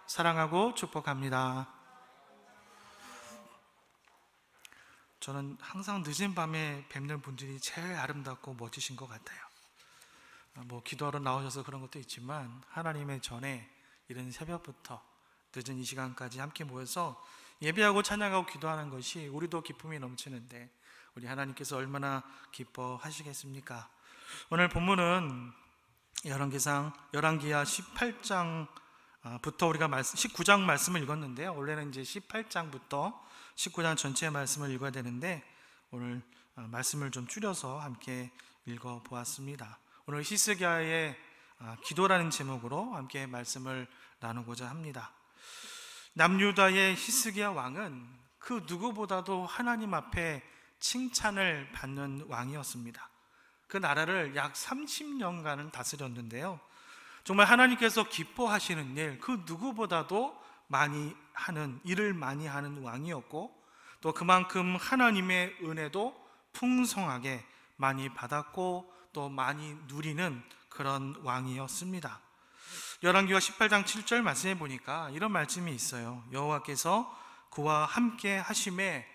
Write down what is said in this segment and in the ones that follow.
사랑하고 축복합니다. 저는 항상 늦은 밤에 뵙는 분들이 제일 아름답고 멋지신 것 같아요. 기도하러 나오셔서 그런 것도 있지만 하나님의 전에 이른 새벽부터 늦은 이 시간까지 함께 모여서 예배하고 찬양하고 기도하는 것이 우리도 기쁨이 넘치는데 우리 하나님께서 얼마나 기뻐하시겠습니까? 오늘 본문은 열왕기하 18장부터 우리가 19장 말씀을 읽었는데요. 원래는 이제 18장부터 19장 전체 말씀을 읽어야 되는데 오늘 말씀을 좀 줄여서 함께 읽어보았습니다. 오늘 히스기야의 기도라는 제목으로 함께 말씀을 나누고자 합니다. 남유다의 히스기야 왕은 그 누구보다도 하나님 앞에 칭찬을 받는 왕이었습니다. 그 나라를 약 30년간은 다스렸는데요, 정말 하나님께서 기뻐하시는 일, 그 누구보다도 일을 많이 하는 왕이었고, 또 그만큼 하나님의 은혜도 풍성하게 많이 받았고 또 많이 누리는 그런 왕이었습니다. 열왕기하 18장 7절 말씀해 보니까 이런 말씀이 있어요. 여호와께서 그와 함께 하심에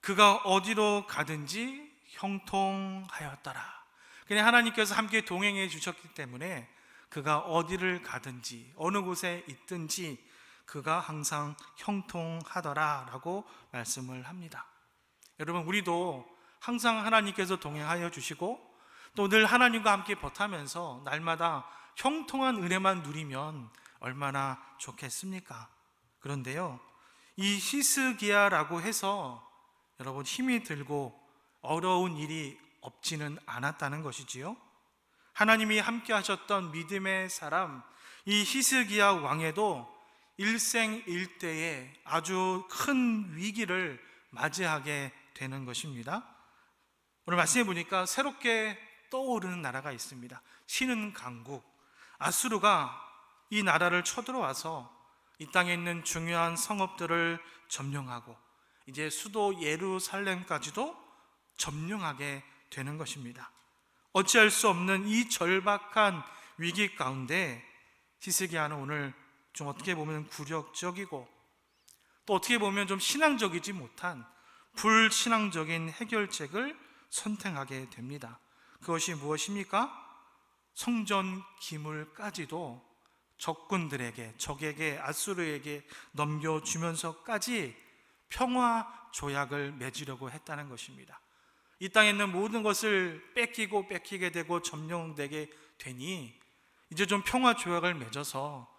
그가 어디로 가든지 형통하였더라. 그냥 하나님께서 함께 동행해 주셨기 때문에 그가 어디를 가든지 어느 곳에 있든지 그가 항상 형통하더라 라고 말씀을 합니다. 여러분, 우리도 항상 하나님께서 동행하여 주시고 또 늘 하나님과 함께 버타면서 날마다 형통한 은혜만 누리면 얼마나 좋겠습니까? 그런데요, 이 히스기야라고 해서 여러분 힘이 들고 어려운 일이 없지는 않았다는 것이지요. 하나님이 함께 하셨던 믿음의 사람 이 히스기야 왕에도 일생일대에 아주 큰 위기를 맞이하게 되는 것입니다. 오늘 말씀해 보니까 새롭게 떠오르는 나라가 있습니다. 신은 강국 아수르가 이 나라를 쳐들어와서 이 땅에 있는 중요한 성읍들을 점령하고 이제 수도 예루살렘까지도 점령하게 되는 것입니다. 어찌할 수 없는 이 절박한 위기 가운데 히스기야는 오늘 좀 어떻게 보면 굴욕적이고 또 어떻게 보면 좀 신앙적이지 못한 불신앙적인 해결책을 선택하게 됩니다. 그것이 무엇입니까? 성전 기물까지도 적군들에게, 적에게, 아수르에게 넘겨주면서까지 평화 조약을 맺으려고 했다는 것입니다. 이 땅에 있는 모든 것을 뺏기게 되고 점령되게 되니 이제 좀 평화 조약을 맺어서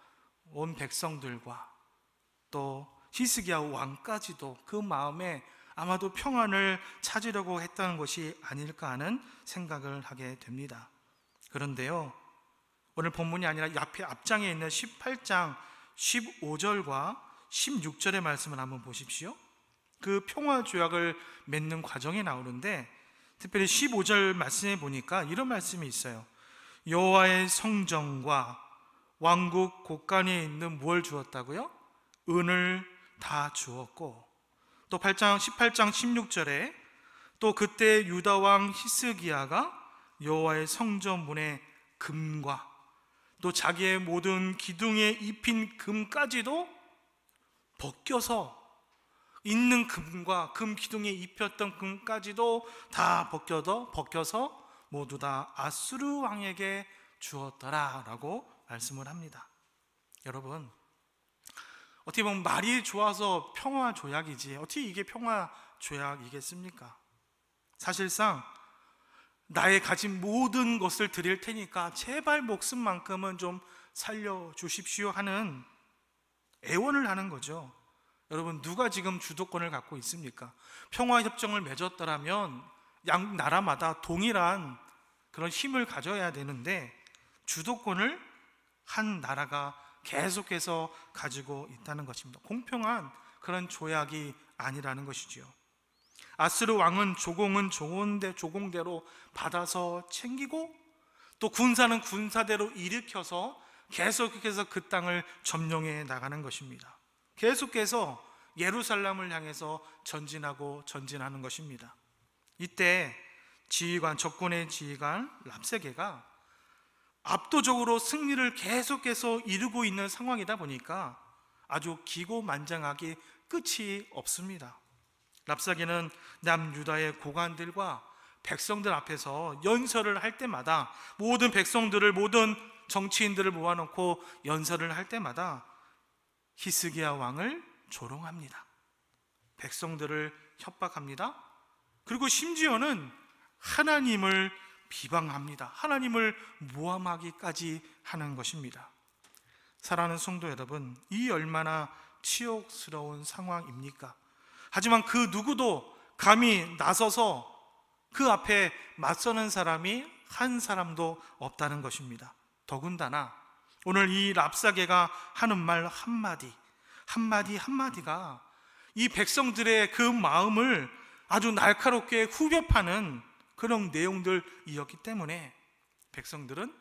온 백성들과 또 히스기야 왕까지도 그 마음에 아마도 평안을 찾으려고 했다는 것이 아닐까 하는 생각을 하게 됩니다. 그런데요, 오늘 본문이 아니라 앞장에 있는 18장 15절과 16절의 말씀을 한번 보십시오. 그 평화 조약을 맺는 과정이 나오는데 특별히 15절 말씀에 보니까 이런 말씀이 있어요. 여호와의 성전과 왕국 곳간에 있는 무엇을 주었다고요? 은을 다 주었고, 또 18장 16절에 또 그때 유다 왕 히스기야가 여호와의 성전 문의 금과 또 자기의 모든 기둥에 입힌 금까지도 벗겨서, 있는 금과 금 기둥에 입혔던 금까지도 다 벗겨서 모두 다 아수르 왕에게 주었더라 라고 말씀을 합니다. 여러분, 어떻게 보면 말이 좋아서 평화 조약이지 어떻게 이게 평화 조약이겠습니까? 사실상 나의 가진 모든 것을 드릴 테니까 제발 목숨만큼은 좀 살려주십시오 하는 애원을 하는 거죠. 여러분, 누가 지금 주도권을 갖고 있습니까? 평화협정을 맺었더라면 양 나라마다 동일한 그런 힘을 가져야 되는데 주도권을 한 나라가 계속해서 가지고 있다는 것입니다. 공평한 그런 조약이 아니라는 것이지요. 아수르 왕은 조공은 조공대로 받아서 챙기고 또 군사는 군사대로 일으켜서 계속해서 그 땅을 점령해 나가는 것입니다. 계속해서 예루살렘을 향해서 전진하는 것입니다. 이때 적군의 지휘관 랍세게가 압도적으로 승리를 계속해서 이루고 있는 상황이다 보니까 아주 기고만장하게 끝이 없습니다. 랍사게는 남유다의 고관들과 백성들 앞에서 연설을 할 때마다, 모든 백성들을, 모든 정치인들을 모아놓고 연설을 할 때마다 히스기야 왕을 조롱합니다. 백성들을 협박합니다. 그리고 심지어는 하나님을 비방합니다. 하나님을 모함하기까지 하는 것입니다. 사랑하는 성도 여러분, 이 얼마나 치욕스러운 상황입니까? 하지만 그 누구도 감히 나서서 그 앞에 맞서는 사람이 한 사람도 없다는 것입니다. 더군다나 오늘 이 랍사게가 하는 말 한마디가 이 백성들의 그 마음을 아주 날카롭게 후벼 파는 그런 내용들이었기 때문에 백성들은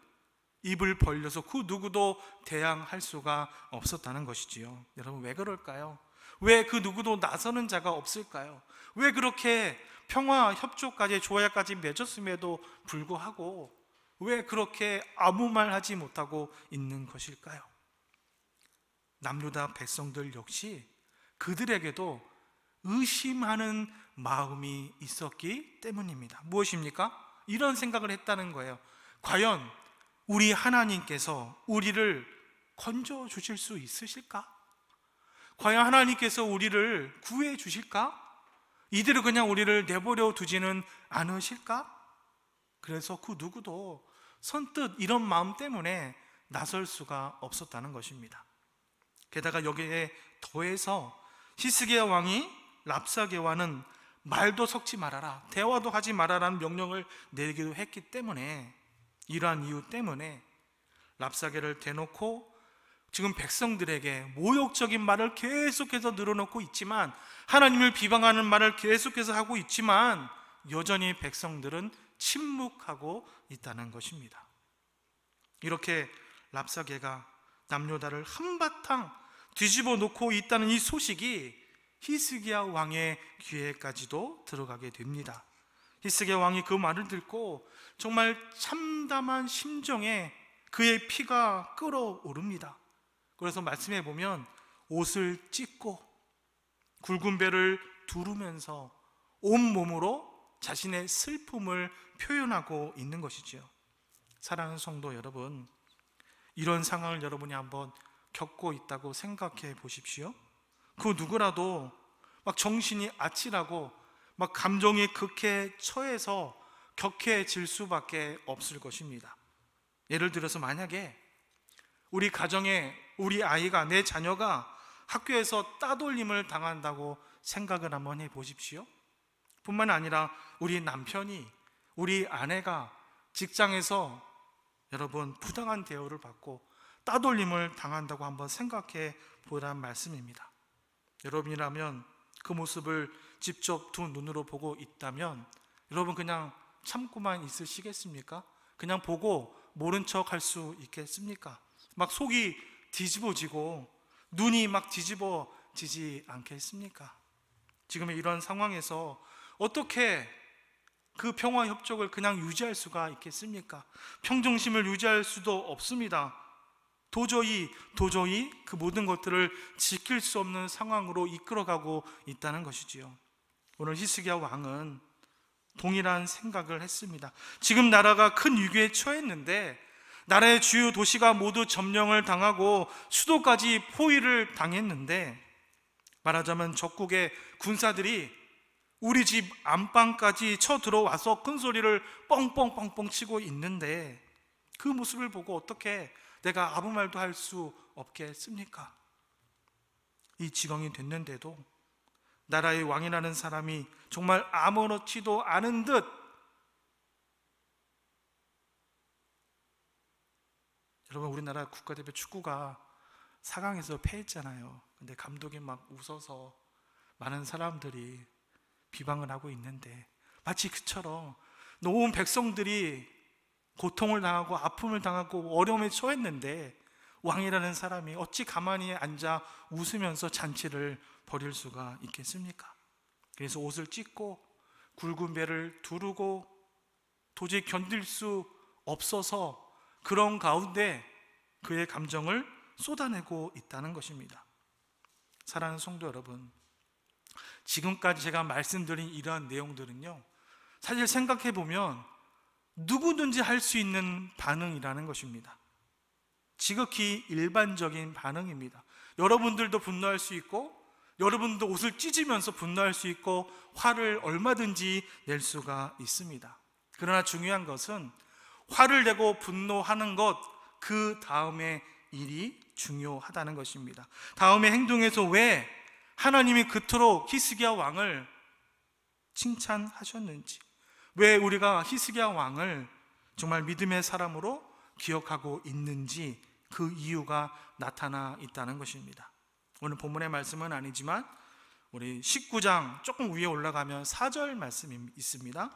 입을 벌려서 그 누구도 대항할 수가 없었다는 것이지요. 여러분, 왜 그럴까요? 왜 그 누구도 나서는 자가 없을까요? 왜 그렇게 평화 협조까지, 조약까지 맺었음에도 불구하고 왜 그렇게 아무 말 하지 못하고 있는 것일까요? 남유다 백성들 역시 그들에게도 의심하는 마음이 있었기 때문입니다. 무엇입니까? 이런 생각을 했다는 거예요. 과연 우리 하나님께서 우리를 건져 주실 수 있으실까? 과연 하나님께서 우리를 구해 주실까? 이대로 그냥 우리를 내버려 두지는 않으실까? 그래서 그 누구도 선뜻 이런 마음 때문에 나설 수가 없었다는 것입니다. 게다가 여기에 더해서 히스기야 왕이 랍사게와는 말도 섞지 말아라, 대화도 하지 말아라는 명령을 내리기도 했기 때문에, 이러한 이유 때문에 랍사게를 대놓고 지금 백성들에게 모욕적인 말을 계속해서 늘어놓고 있지만, 하나님을 비방하는 말을 계속해서 하고 있지만 여전히 백성들은 침묵하고 있다는 것입니다. 이렇게 랍사게가 남유다를 한바탕 뒤집어 놓고 있다는 이 소식이 히스기야 왕의 귀에까지도 들어가게 됩니다. 히스기야 왕이 그 말을 듣고 정말 참담한 심정에 그의 피가 끓어오릅니다. 그래서 말씀해 보면 옷을 찢고 굵은 배를 두르면서 온몸으로 자신의 슬픔을 표현하고 있는 것이지요. 사랑하는 성도 여러분, 이런 상황을 여러분이 한번 겪고 있다고 생각해 보십시오. 그 누구라도 막 정신이 아찔하고 막 감정이 극해 처해서 격해질 수밖에 없을 것입니다. 예를 들어서 만약에 우리 가정에 우리 아이가, 내 자녀가 학교에서 따돌림을 당한다고 생각을 한번 해 보십시오. 뿐만 아니라 우리 남편이, 우리 아내가 직장에서 여러분 부당한 대우를 받고 따돌림을 당한다고 한번 생각해 보라는 말씀입니다. 여러분이라면 그 모습을 직접 두 눈으로 보고 있다면 여러분 그냥 참고만 있으시겠습니까? 그냥 보고 모른 척 할 수 있겠습니까? 막 속이 뒤집어지고 눈이 막 뒤집어지지 않겠습니까? 지금의 이런 상황에서 어떻게 그 평화 협정을 그냥 유지할 수가 있겠습니까? 평정심을 유지할 수도 없습니다. 도저히 그 모든 것들을 지킬 수 없는 상황으로 이끌어가고 있다는 것이지요. 오늘 히스기야 왕은 동일한 생각을 했습니다. 지금 나라가 큰 위기에 처했는데 나라의 주요 도시가 모두 점령을 당하고 수도까지 포위를 당했는데, 말하자면 적국의 군사들이 우리 집 안방까지 쳐들어와서 큰 소리를 뻥뻥뻥뻥 치고 있는데 그 모습을 보고 어떻게 내가 아무 말도 할 수 없겠습니까? 이 지경이 됐는데도 나라의 왕이라는 사람이 정말 아무렇지도 않은 듯 여러분, 우리나라 국가대표 축구가 4강에서 패했잖아요. 근데 감독이 막 웃어서 많은 사람들이 비방을 하고 있는데, 마치 그처럼 온 백성들이 고통을 당하고 아픔을 당하고 어려움에 처했는데 왕이라는 사람이 어찌 가만히 앉아 웃으면서 잔치를 벌일 수가 있겠습니까? 그래서 옷을 찢고 굵은 배를 두르고 도저히 견딜 수 없어서 그런 가운데 그의 감정을 쏟아내고 있다는 것입니다. 사랑하는 성도 여러분, 지금까지 제가 말씀드린 이러한 내용들은요, 사실 생각해 보면 누구든지 할 수 있는 반응이라는 것입니다. 지극히 일반적인 반응입니다. 여러분들도 분노할 수 있고, 여러분도 옷을 찢으면서 분노할 수 있고, 화를 얼마든지 낼 수가 있습니다. 그러나 중요한 것은 화를 내고 분노하는 것, 그 다음의 일이 중요하다는 것입니다. 다음의 행동에서 왜 하나님이 그토록 히스기야 왕을 칭찬하셨는지, 왜 우리가 히스기야 왕을 정말 믿음의 사람으로 기억하고 있는지, 그 이유가 나타나 있다는 것입니다. 오늘 본문의 말씀은 아니지만 우리 19장 조금 위에 올라가면 4절 말씀이 있습니다.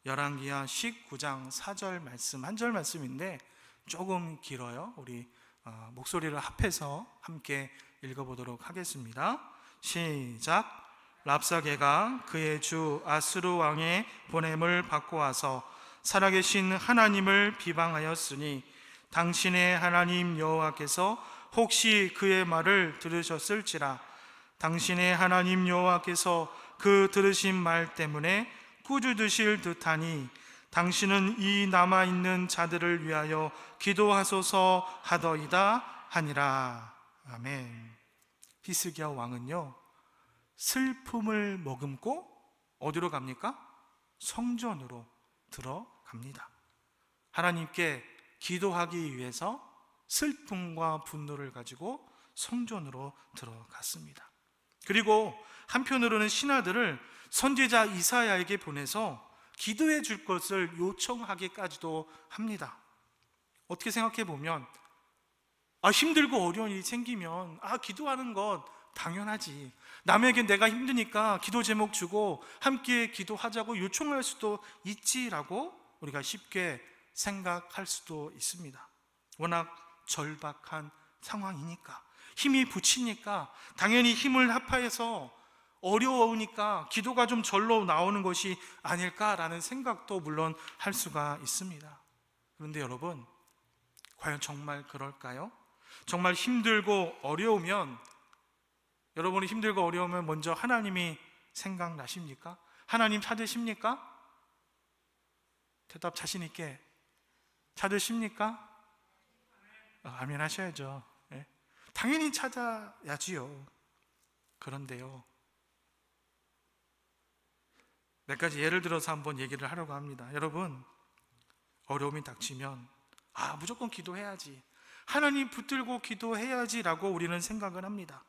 열왕기하 19장 4절 말씀, 한 절 말씀인데 조금 길어요. 우리 목소리를 합해서 함께 읽어보도록 하겠습니다. 시작. 랍사게가 그의 주 아수르 왕의 보냄을 받고 와서 살아계신 하나님을 비방하였으니 당신의 하나님 여호와께서 혹시 그의 말을 들으셨을지라. 당신의 하나님 여호와께서 그 들으신 말 때문에 꾸짖으실 듯하니 당신은 이 남아있는 자들을 위하여 기도하소서 하더이다 하니라. 아멘. 히스기야 왕은요, 슬픔을 머금고 어디로 갑니까? 성전으로 들어갑니다. 하나님께 기도하기 위해서 슬픔과 분노를 가지고 성전으로 들어갔습니다. 그리고 한편으로는 신하들을 선지자 이사야에게 보내서 기도해 줄 것을 요청하기까지도 합니다. 어떻게 생각해 보면 힘들고 어려운 일이 생기면 기도하는 것 당연하지, 남에게 내가 힘드니까 기도 제목 주고 함께 기도하자고 요청할 수도 있지라고 우리가 쉽게 생각할 수도 있습니다. 워낙 절박한 상황이니까, 힘이 부치니까 당연히 힘을 합해서 어려우니까 기도가 좀 절로 나오는 것이 아닐까라는 생각도 물론 할 수가 있습니다. 그런데 여러분, 과연 정말 그럴까요? 정말 힘들고 어려우면, 여러분이 힘들고 어려우면 먼저 하나님이 생각나십니까? 하나님 찾으십니까? 대답 자신 있게 찾으십니까? 아멘 하셔야죠. 네. 당연히 찾아야지요. 그런데요, 몇 가지 예를 들어서 한번 얘기를 하려고 합니다. 여러분, 어려움이 닥치면 무조건 기도해야지, 하나님 붙들고 기도해야지라고 우리는 생각을 합니다.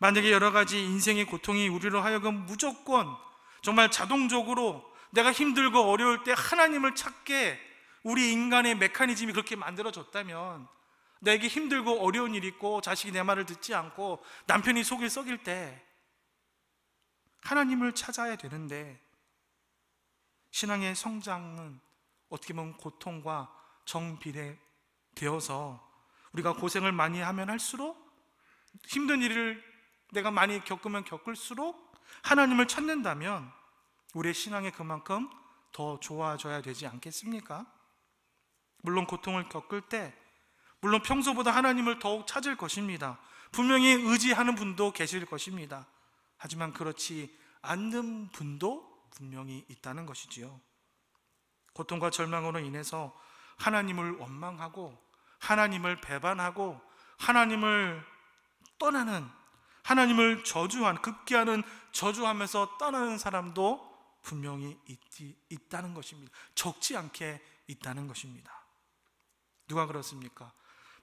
만약에 여러 가지 인생의 고통이 우리로 하여금 무조건 정말 자동적으로 내가 힘들고 어려울 때 하나님을 찾게 우리 인간의 메커니즘이 그렇게 만들어졌다면, 내게 힘들고 어려운 일이 있고 자식이 내 말을 듣지 않고 남편이 속이 썩일 때 하나님을 찾아야 되는데, 신앙의 성장은 어떻게 보면 고통과 정비례되어서 우리가 고생을 많이 하면 할수록, 힘든 일을 내가 많이 겪으면 겪을수록 하나님을 찾는다면 우리의 신앙이 그만큼 더 좋아져야 되지 않겠습니까? 물론 고통을 겪을 때, 물론 평소보다 하나님을 더욱 찾을 것입니다. 분명히 의지하는 분도 계실 것입니다. 하지만 그렇지 않는 분도 분명히 있다는 것이지요. 고통과 절망으로 인해서 하나님을 원망하고 하나님을 배반하고 하나님을 떠나는, 하나님을 저주하는, 급기야는 저주하면서 떠나는 사람도 분명히 있다는 것입니다. 적지 않게 있다는 것입니다. 누가 그렇습니까?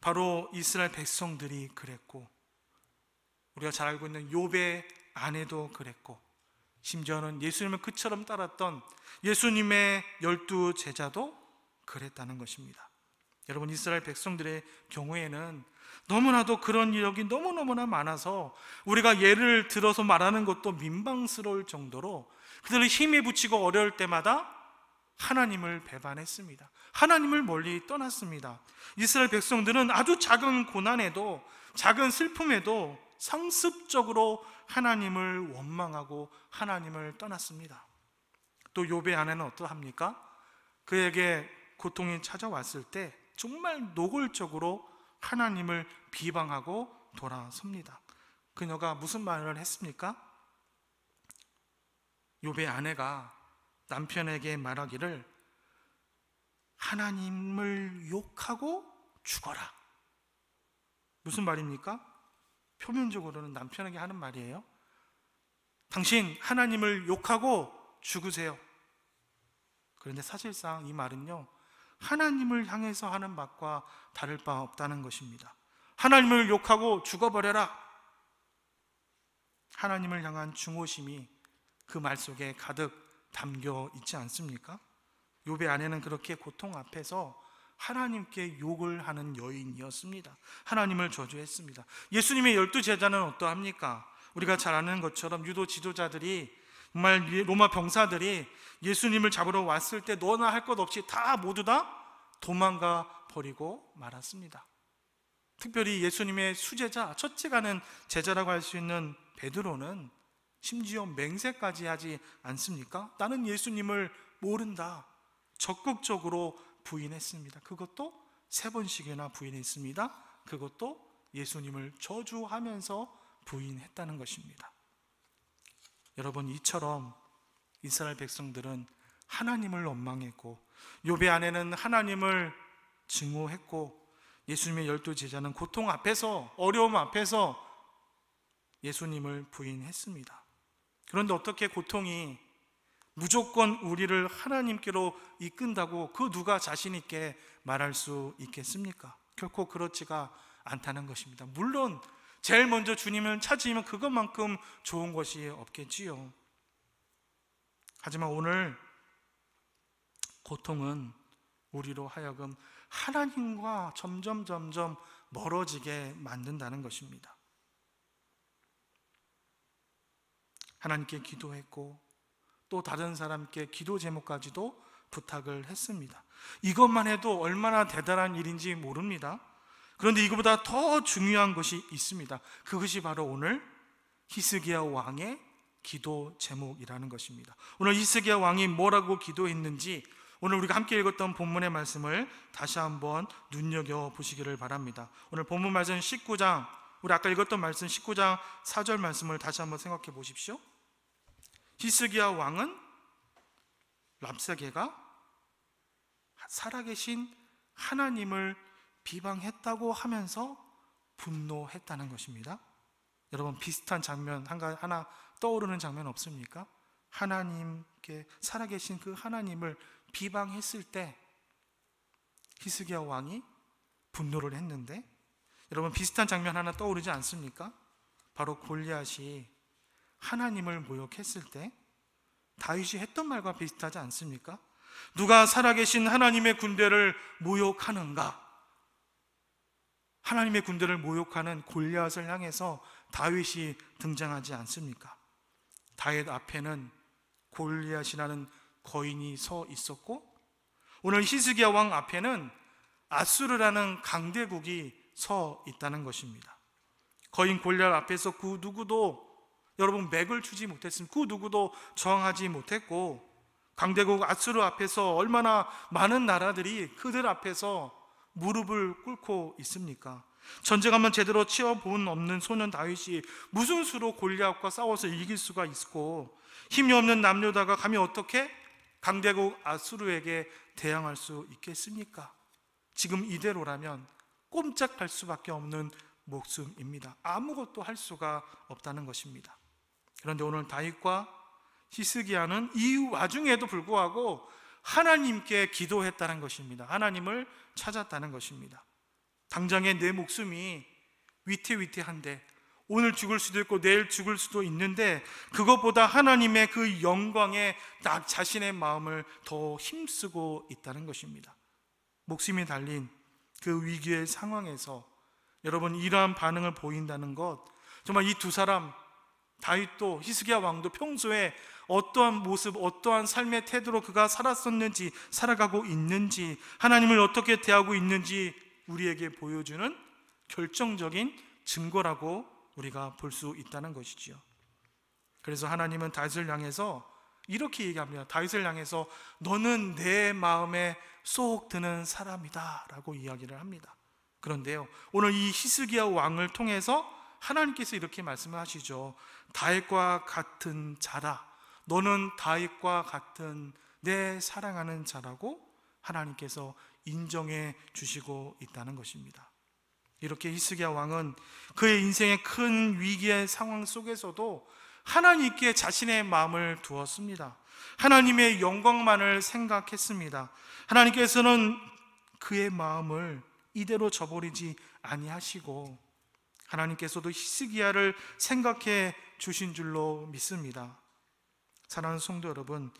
바로 이스라엘 백성들이 그랬고, 우리가 잘 알고 있는 욥의 아내도 그랬고, 심지어는 예수님을 그처럼 따랐던 예수님의 12 제자도 그랬다는 것입니다. 여러분, 이스라엘 백성들의 경우에는 너무나도 그런 이력이 너무너무나 많아서 우리가 예를 들어서 말하는 것도 민망스러울 정도로 그들이 힘에 부치고 어려울 때마다 하나님을 배반했습니다. 하나님을 멀리 떠났습니다. 이스라엘 백성들은 아주 작은 고난에도, 작은 슬픔에도 상습적으로 하나님을 원망하고 하나님을 떠났습니다. 또 욥의 아내는 어떠합니까? 그에게 고통이 찾아왔을 때 정말 노골적으로 하나님을 비방하고 돌아섭니다. 그녀가 무슨 말을 했습니까? 욥의 아내가 남편에게 말하기를 하나님을 욕하고 죽어라. 무슨 말입니까? 표면적으로는 남편에게 하는 말이에요. 당신 하나님을 욕하고 죽으세요. 그런데 사실상 이 말은요, 하나님을 향해서 하는 말과 다를 바 없다는 것입니다. 하나님을 욕하고 죽어버려라. 하나님을 향한 중호심이 그 말 속에 가득 담겨 있지 않습니까? 욥의 아내는 그렇게 고통 앞에서 하나님께 욕을 하는 여인이었습니다. 하나님을 저주했습니다. 예수님의 12제자는 어떠합니까? 우리가 잘 아는 것처럼 유도 지도자들이, 정말 로마 병사들이 예수님을 잡으러 왔을 때 너나 할 것 없이 다 모두 다 도망가 버리고 말았습니다. 특별히 예수님의 수제자, 첫째가는 제자라고 할 수 있는 베드로는 심지어 맹세까지 하지 않습니까? 나는 예수님을 모른다. 적극적으로 부인했습니다. 그것도 3번씩이나 부인했습니다. 그것도 예수님을 저주하면서 부인했다는 것입니다. 여러분, 이처럼 이스라엘 백성들은 하나님을 원망했고 욥의 아내는 하나님을 증오했고 예수님의 12제자는 고통 앞에서, 어려움 앞에서 예수님을 부인했습니다. 그런데 어떻게 고통이 무조건 우리를 하나님께로 이끈다고 그 누가 자신 있게 말할 수 있겠습니까? 결코 그렇지가 않다는 것입니다. 물론 제일 먼저 주님을 찾으면 그것만큼 좋은 것이 없겠지요. 하지만 오늘 고통은 우리로 하여금 하나님과 점점 멀어지게 만든다는 것입니다. 하나님께 기도했고 또 다른 사람께 기도 제목까지도 부탁을 했습니다. 이것만 해도 얼마나 대단한 일인지 모릅니다. 그런데 이거보다 더 중요한 것이 있습니다. 그것이 바로 오늘 히스기야 왕의 기도 제목이라는 것입니다. 오늘 히스기야 왕이 뭐라고 기도했는지 오늘 우리가 함께 읽었던 본문의 말씀을 다시 한번 눈여겨보시기를 바랍니다. 오늘 본문 말씀 19장, 우리 아까 읽었던 말씀 19장 4절 말씀을 다시 한번 생각해 보십시오. 히스기야 왕은 랍사게가 살아계신 하나님을 비방했다고 하면서 분노했다는 것입니다. 여러분, 비슷한 장면 하나 떠오르는 장면 없습니까? 하나님께, 살아계신 그 하나님을 비방했을 때 히스기야 왕이 분노를 했는데, 여러분 비슷한 장면 하나 떠오르지 않습니까? 바로 골리앗이 하나님을 모욕했을 때 다윗이 했던 말과 비슷하지 않습니까? 누가 살아계신 하나님의 군대를 모욕하는가? 하나님의 군대를 모욕하는 골리앗을 향해서 다윗이 등장하지 않습니까? 다윗 앞에는 골리앗이라는 거인이 서 있었고, 오늘 히스기야 왕 앞에는 아수르라는 강대국이 서 있다는 것입니다. 거인 골리앗 앞에서 그 누구도, 여러분, 맥을 추지 못했습니다. 그 누구도 저항하지 못했고, 강대국 아수르 앞에서 얼마나 많은 나라들이 그들 앞에서 무릎을 꿇고 있습니까? 전쟁 한번 제대로 치어본 없는 소년 다윗이 무슨 수로 골리앗과 싸워서 이길 수가 있고, 힘이 없는 남녀다가 감히 어떻게 강대국 아수르에게 대항할 수 있겠습니까? 지금 이대로라면 꼼짝할 수밖에 없는 목숨입니다. 아무것도 할 수가 없다는 것입니다. 그런데 오늘 다윗과 히스기야는 이 와중에도 불구하고 하나님께 기도했다는 것입니다. 하나님을 찾았다는 것입니다. 당장에 내 목숨이 위태위태한데, 오늘 죽을 수도 있고 내일 죽을 수도 있는데, 그것보다 하나님의 그 영광에 나 자신의 마음을 더 힘쓰고 있다는 것입니다. 목숨이 달린 그 위기의 상황에서 여러분, 이러한 반응을 보인다는 것, 정말 이 두 사람, 다윗도 히스기야 왕도 평소에 어떠한 모습, 어떠한 삶의 태도로 그가 살았었는지, 살아가고 있는지, 하나님을 어떻게 대하고 있는지 우리에게 보여주는 결정적인 증거라고 우리가 볼 수 있다는 것이지요. 그래서 하나님은 다윗을 향해서 이렇게 얘기합니다. 다윗을 향해서 너는 내 마음에 쏙 드는 사람이다 라고 이야기를 합니다. 그런데요, 오늘 이 히스기야 왕을 통해서 하나님께서 이렇게 말씀을 하시죠. 다윗과 같은 자라, 너는 다윗과 같은 내 사랑하는 자라고 하나님께서 인정해 주시고 있다는 것입니다. 이렇게 히스기야 왕은 그의 인생의 큰 위기의 상황 속에서도 하나님께 자신의 마음을 두었습니다. 하나님의 영광만을 생각했습니다. 하나님께서는 그의 마음을 이대로 저버리지 아니하시고 하나님께서도 히스기야를 생각해 주신 줄로 믿습니다. 사랑하는 성도 여러분,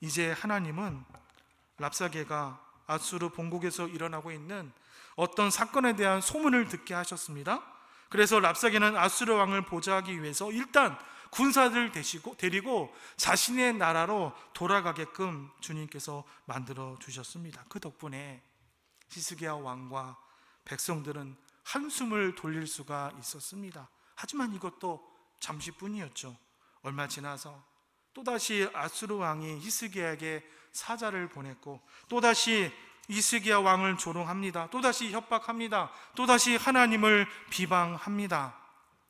이제 하나님은 랍사게가 아수르 본국에서 일어나고 있는 어떤 사건에 대한 소문을 듣게 하셨습니다. 그래서 랍사게는 아수르 왕을 보좌하기 위해서 일단 군사들을 데리고 자신의 나라로 돌아가게끔 주님께서 만들어 주셨습니다. 그 덕분에 히스기야 왕과 백성들은 한숨을 돌릴 수가 있었습니다. 하지만 이것도 잠시뿐이었죠. 얼마 지나서 또다시 아수르 왕이 히스기야에게 사자를 보냈고 또다시 히스기야 왕을 조롱합니다. 또다시 협박합니다. 또다시 하나님을 비방합니다.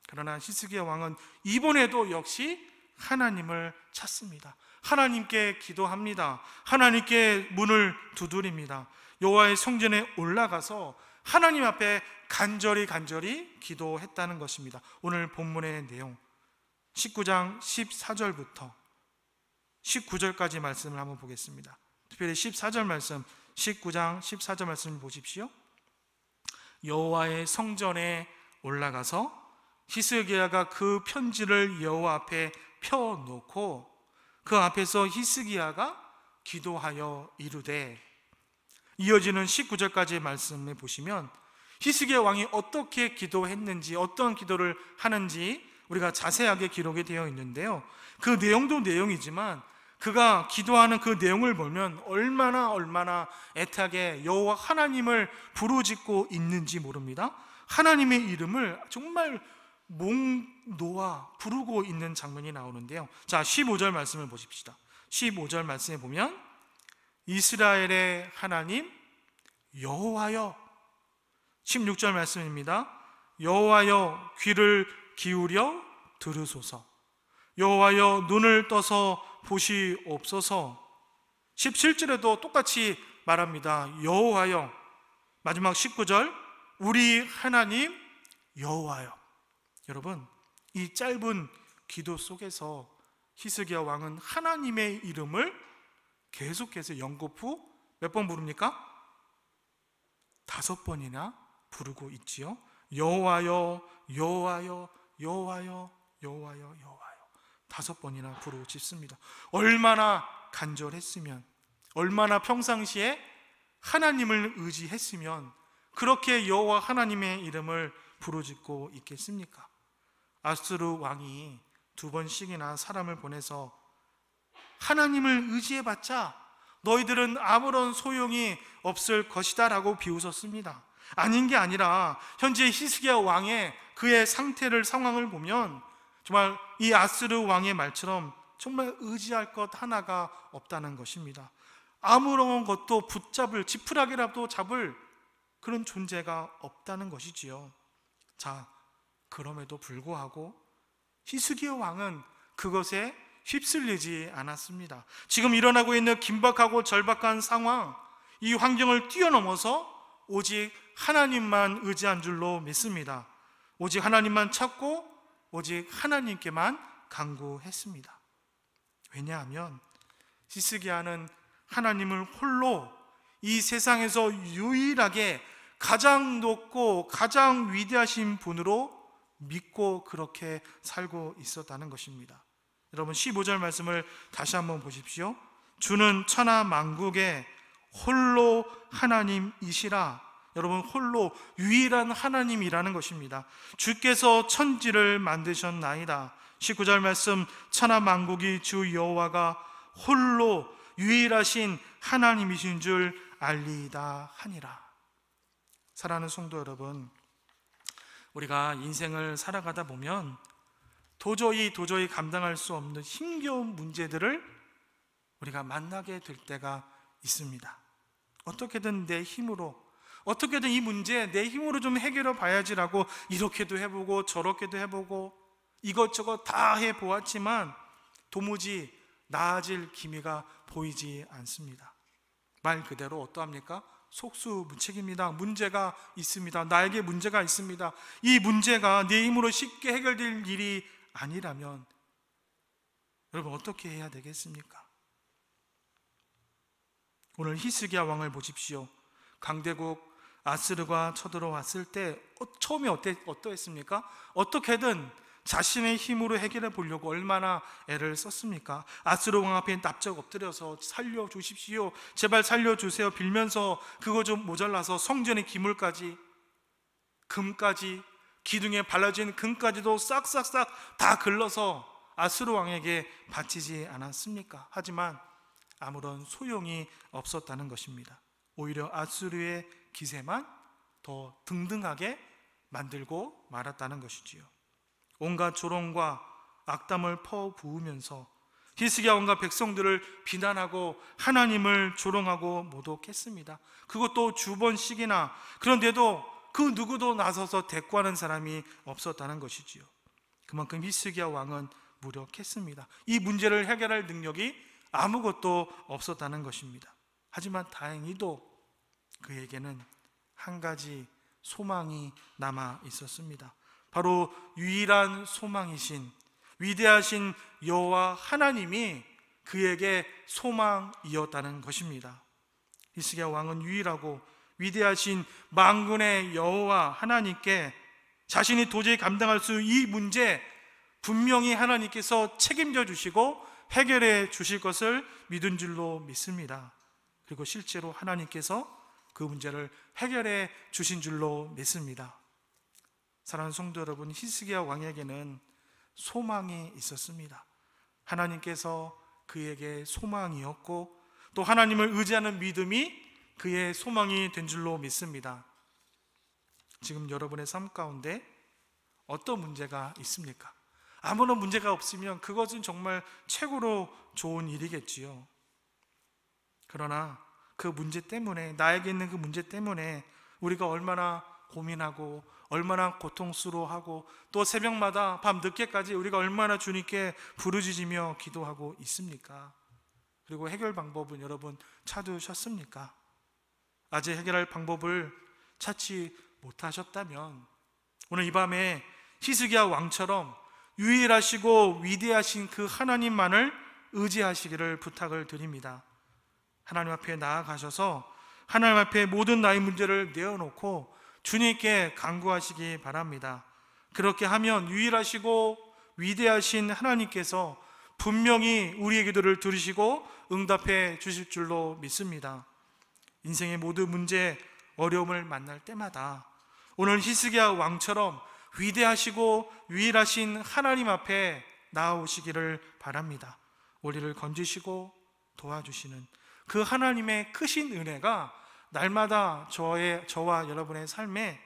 그러나 히스기야 왕은 이번에도 역시 하나님을 찾습니다. 하나님께 기도합니다. 하나님께 문을 두드립니다. 여호와의 성전에 올라가서 하나님 앞에 간절히 기도했다는 것입니다. 오늘 본문의 내용 19장 14절부터 19절까지 말씀을 한번 보겠습니다. 특별히 14절 말씀, 19장 14절 말씀을 보십시오. 여호와의 성전에 올라가서 히스기야가 그 편지를 여호와 앞에 펴놓고 그 앞에서 히스기야가 기도하여 이르되, 이어지는 19절까지의 말씀을 보시면 히스기야 왕이 어떻게 기도했는지, 어떤 기도를 하는지 우리가 자세하게 기록이 되어 있는데요, 그 내용도 내용이지만 그가 기도하는 그 내용을 보면 얼마나 애타게 여호와 하나님을 부르짖고 있는지 모릅니다. 하나님의 이름을 정말 목 놓아 부르고 있는 장면이 나오는데요. 자, 15절 말씀을 보십시다. 15절 말씀에 보면 이스라엘의 하나님 여호와여, 16절 말씀입니다. 여호와여 귀를 기울여 들으소서, 여호와여 눈을 떠서 보시옵소서. 17절에도 똑같이 말합니다. 여호와여. 마지막 19절 우리 하나님 여호와여. 여러분, 이 짧은 기도 속에서 히스기야 왕은 하나님의 이름을 계속해서 연거푸 몇 번 부릅니까? 5번이나 부르고 있지요. 여호와여 여호와여 여호와여 여호와여 여호와여 5번이나 부르고 싶습니다. 얼마나 간절했으면, 얼마나 평상시에 하나님을 의지했으면 그렇게 여호와 하나님의 이름을 부르짖고 있겠습니까? 아수르 왕이 2번씩이나 사람을 보내서 하나님을 의지해봤자 너희들은 아무런 소용이 없을 것이다 라고 비웃었습니다. 아닌 게 아니라 현재 히스기야 왕의 그의 상황을 보면 정말 이 아수르 왕의 말처럼 정말 의지할 것 하나가 없다는 것입니다. 아무런 것도 붙잡을, 지푸라기라도 잡을 그런 존재가 없다는 것이지요. 자, 그럼에도 불구하고 히스기야 왕은 그것에 휩쓸리지 않았습니다. 지금 일어나고 있는 긴박하고 절박한 상황, 이 환경을 뛰어넘어서 오직 하나님만 의지한 줄로 믿습니다. 오직 하나님만 찾고 오직 하나님께만 간구했습니다. 왜냐하면 히스기야는 하나님을 홀로 이 세상에서 유일하게 가장 높고 가장 위대하신 분으로 믿고 그렇게 살고 있었다는 것입니다. 여러분, 15절 말씀을 다시 한번 보십시오. 주는 천하 만국의 홀로 하나님이시라. 여러분, 홀로 유일한 하나님이라는 것입니다. 주께서 천지를 만드셨나이다. 19절 말씀, 천하 만국이 주 여호와가 홀로 유일하신 하나님이신 줄 알리이다 하니라. 사랑하는 성도 여러분, 우리가 인생을 살아가다 보면 도저히 감당할 수 없는 힘겨운 문제들을 우리가 만나게 될 때가 있습니다. 어떻게든 내 힘으로, 어떻게든 이 문제 내 힘으로 좀 해결해 봐야지라고 이렇게도 해보고 저렇게도 해보고 이것저것 다 해보았지만 도무지 나아질 기미가 보이지 않습니다. 말 그대로 어떠합니까? 속수무책입니다. 문제가 있습니다. 나에게 문제가 있습니다. 이 문제가 내 힘으로 쉽게 해결될 일이 아니라면 여러분 어떻게 해야 되겠습니까? 오늘 히스기야 왕을 보십시오. 강대국 아스르가 쳐들어왔을 때 처음에 어떠했습니까? 어떻게든 자신의 힘으로 해결해 보려고 얼마나 애를 썼습니까? 아스르 왕 앞에 납작 엎드려서 살려주십시오, 제발 살려주세요 빌면서 그거 좀 모자라서 성전의 기물까지, 금까지, 기둥에 발라진 금까지도 싹싹싹 다 글러서 아스르 왕에게 바치지 않았습니까? 하지만 아무런 소용이 없었다는 것입니다. 오히려 아스르의 기세만 더 등등하게 만들고 말았다는 것이지요. 온갖 조롱과 악담을 퍼부으면서 히스기야 왕과 백성들을 비난하고 하나님을 조롱하고 모독했습니다. 그것도 두 번씩이나. 그런데도 그 누구도 나서서 대꾸하는 사람이 없었다는 것이지요. 그만큼 히스기야 왕은 무력했습니다. 이 문제를 해결할 능력이 아무것도 없었다는 것입니다. 하지만 다행히도 그에게는 한 가지 소망이 남아 있었습니다. 바로 유일한 소망이신 위대하신 여호와 하나님이 그에게 소망이었다는 것입니다. 히스기야 왕은 유일하고 위대하신 만군의 여호와 하나님께 자신이 도저히 감당할 수 이 문제 분명히 하나님께서 책임져 주시고 해결해 주실 것을 믿은 줄로 믿습니다. 그리고 실제로 하나님께서 그 문제를 해결해 주신 줄로 믿습니다. 사랑하는 성도 여러분, 히스기야 왕에게는 소망이 있었습니다. 하나님께서 그에게 소망이었고 또 하나님을 의지하는 믿음이 그의 소망이 된 줄로 믿습니다. 지금 여러분의 삶 가운데 어떤 문제가 있습니까? 아무런 문제가 없으면 그것은 정말 최고로 좋은 일이겠지요. 그러나 그 문제 때문에, 나에게 있는 그 문제 때문에 우리가 얼마나 고민하고 얼마나 고통스러워하고 또 새벽마다 밤 늦게까지 우리가 얼마나 주님께 부르짖으며 기도하고 있습니까? 그리고 해결 방법은 여러분 찾으셨습니까? 아직 해결할 방법을 찾지 못하셨다면 오늘 이 밤에 히스기야 왕처럼 유일하시고 위대하신 그 하나님만을 의지하시기를 부탁을 드립니다. 하나님 앞에 나아가셔서 하나님 앞에 모든 나의 문제를 내어놓고 주님께 간구하시기 바랍니다. 그렇게 하면 유일하시고 위대하신 하나님께서 분명히 우리의 기도를 들으시고 응답해 주실 줄로 믿습니다. 인생의 모든 문제, 어려움을 만날 때마다 오늘 히스기야 왕처럼 위대하시고 유일하신 하나님 앞에 나아오시기를 바랍니다. 우리를 건지시고 도와주시는 그 하나님의 크신 은혜가 날마다 저와 여러분의 삶에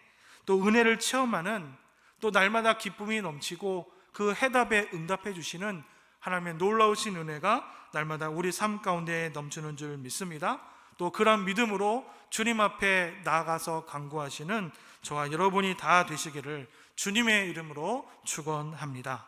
또 은혜를 체험하는, 또 날마다 기쁨이 넘치고 그 해답에 응답해 주시는 하나님의 놀라우신 은혜가 날마다 우리 삶 가운데 넘치는 줄 믿습니다. 또 그런 믿음으로 주님 앞에 나아가서 간구하시는 저와 여러분이 다 되시기를 주님의 이름으로 축원합니다.